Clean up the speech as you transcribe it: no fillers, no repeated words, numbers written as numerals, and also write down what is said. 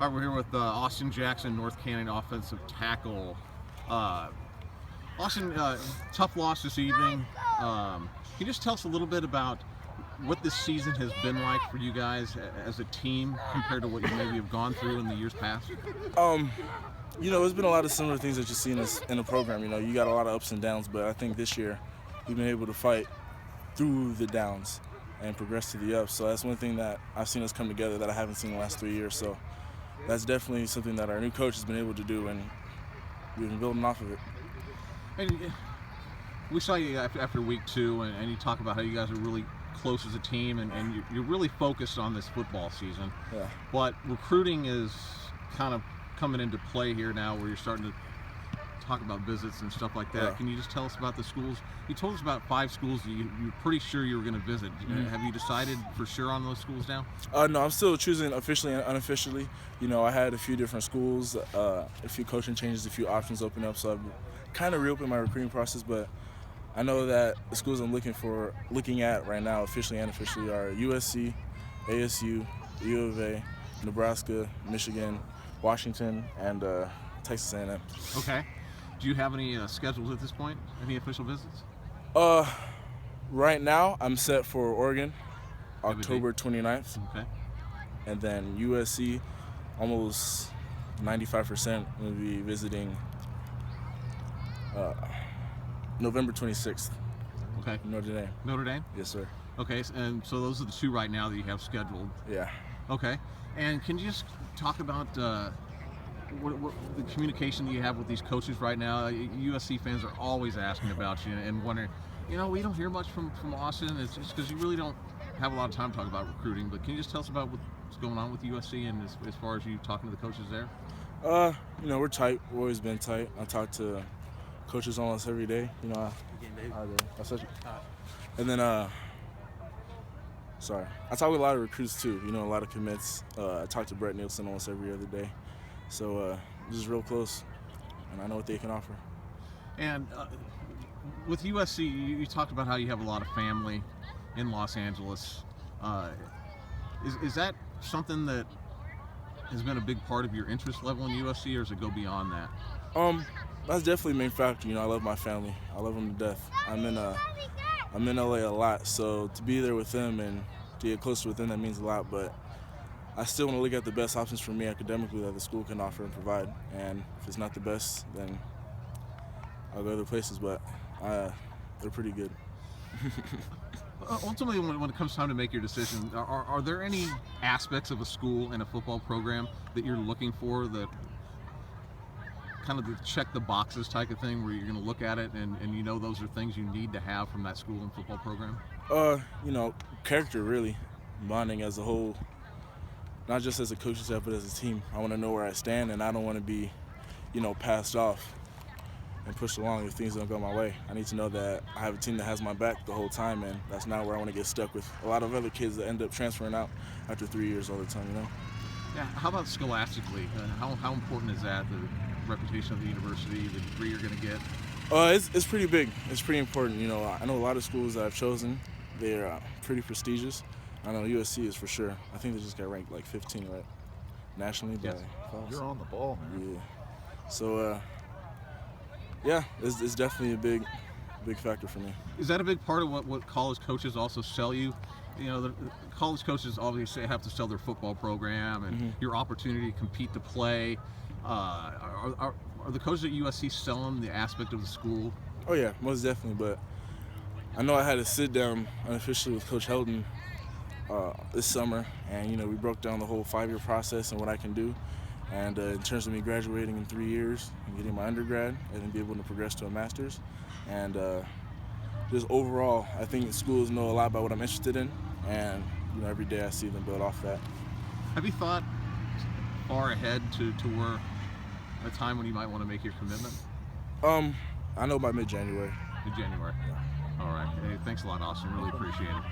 All right, we're here with Austin Jackson, North Canyon offensive tackle. Austin, tough loss this evening. Can you just tell us a little bit about what this season has been like for you guys as a team compared to what you maybe have gone through in the years past? There's been a lot of similar things that you see in the program. You got a lot of ups and downs, but I think this year we've been able to fight through the downs and progress to the ups. So that's one thing that I've seen us come together that I haven't seen the last 3 years. So that's definitely something that our new coach has been able to do, and we've been building off of it. And we saw you after week 2, and you talk about how you guys are really close as a team, and you're really focused on this football season. Yeah. But recruiting is kind of coming into play here now, where you're starting to talk about visits and stuff like that. Yeah. Can you just tell us about the schools? You told us about 5 schools that you're pretty sure you were going to visit. Mm-hmm. Have you decided for sure on those schools now? No, I'm still choosing officially and unofficially. I had a few different schools, a few coaching changes, a few options open up, so I've kind of reopened my recruiting process. But I know that the schools I'm looking at right now, officially and unofficially, are USC, ASU, U of A, Nebraska, Michigan, Washington, and Texas A&M. Okay. Do you have any schedules at this point? Any official visits? Right now, I'm set for Oregon, October 29th. Okay. And then USC, almost 95% will be visiting November 26th. Okay. Notre Dame. Notre Dame? Yes, sir. Okay, and so those are the 2 right now that you have scheduled. Yeah. Okay. And can you just talk about what the communication that you have with these coaches right now? USC fans are always asking about you and wondering, we don't hear much from Austin. It's just because you really don't have a lot of time to talk about recruiting. But can you just tell us about what's going on with USC and as far as you talking to the coaches there? We're tight. We've always been tight. I talk to coaches almost every day. And then, I talk with a lot of recruits too. A lot of commits. I talk to Brett Nielsen almost every other day. So this is real close, and I know what they can offer. And with USC, you talked about how you have a lot of family in Los Angeles. Is that something that has been a big part of your interest level in USC, or does it go beyond that? That's definitely a main factor. I love my family. I love them to death. I'm in LA a lot, so to be there with them and to get closer with them, that means a lot. But I still want to look at the best options for me academically that the school can offer and provide. And if it's not the best, then I'll go other places. But they're pretty good. Ultimately, when it comes time to make your decision, are there any aspects of a school and a football program that you're looking for, that kind of the check the boxes type of thing, where you're going to look at it and those are things you need to have from that school and football program? Character, really. Bonding as a whole. Not just as a coaching staff, but as a team. I want to know where I stand, and I don't want to be, passed off and pushed along if things don't go my way. I need to know that I have a team that has my back the whole time, and that's not where I want to get stuck with a lot of other kids that end up transferring out after 3 years all the time, Yeah. How about scholastically? How important is that, the reputation of the university, the degree you're going to get? It's pretty big. It's pretty important. I know a lot of schools that I've chosen. They're pretty prestigious. I know USC is for sure. I think they just got ranked like 15, right? Nationally. Yes. You're on the ball, man. Yeah. So, it's definitely a big factor for me. Is that a big part of what college coaches also sell you? The college coaches obviously have to sell their football program and your opportunity to compete to play. Are the coaches at USC selling the aspect of the school? Oh, yeah, most definitely. But I know I had to sit down unofficially with Coach Helton this summer, and we broke down the whole 5-year process and what I can do, and in terms of me graduating in 3 years and getting my undergrad and then be able to progress to a master's, and just overall, I think schools know a lot about what I'm interested in, and every day I see them build off that. Have you thought far ahead to where a time when you might want to make your commitment? I know by mid-January. Mid-January. Yeah. All right. Hey, thanks a lot, Austin. Really appreciate it.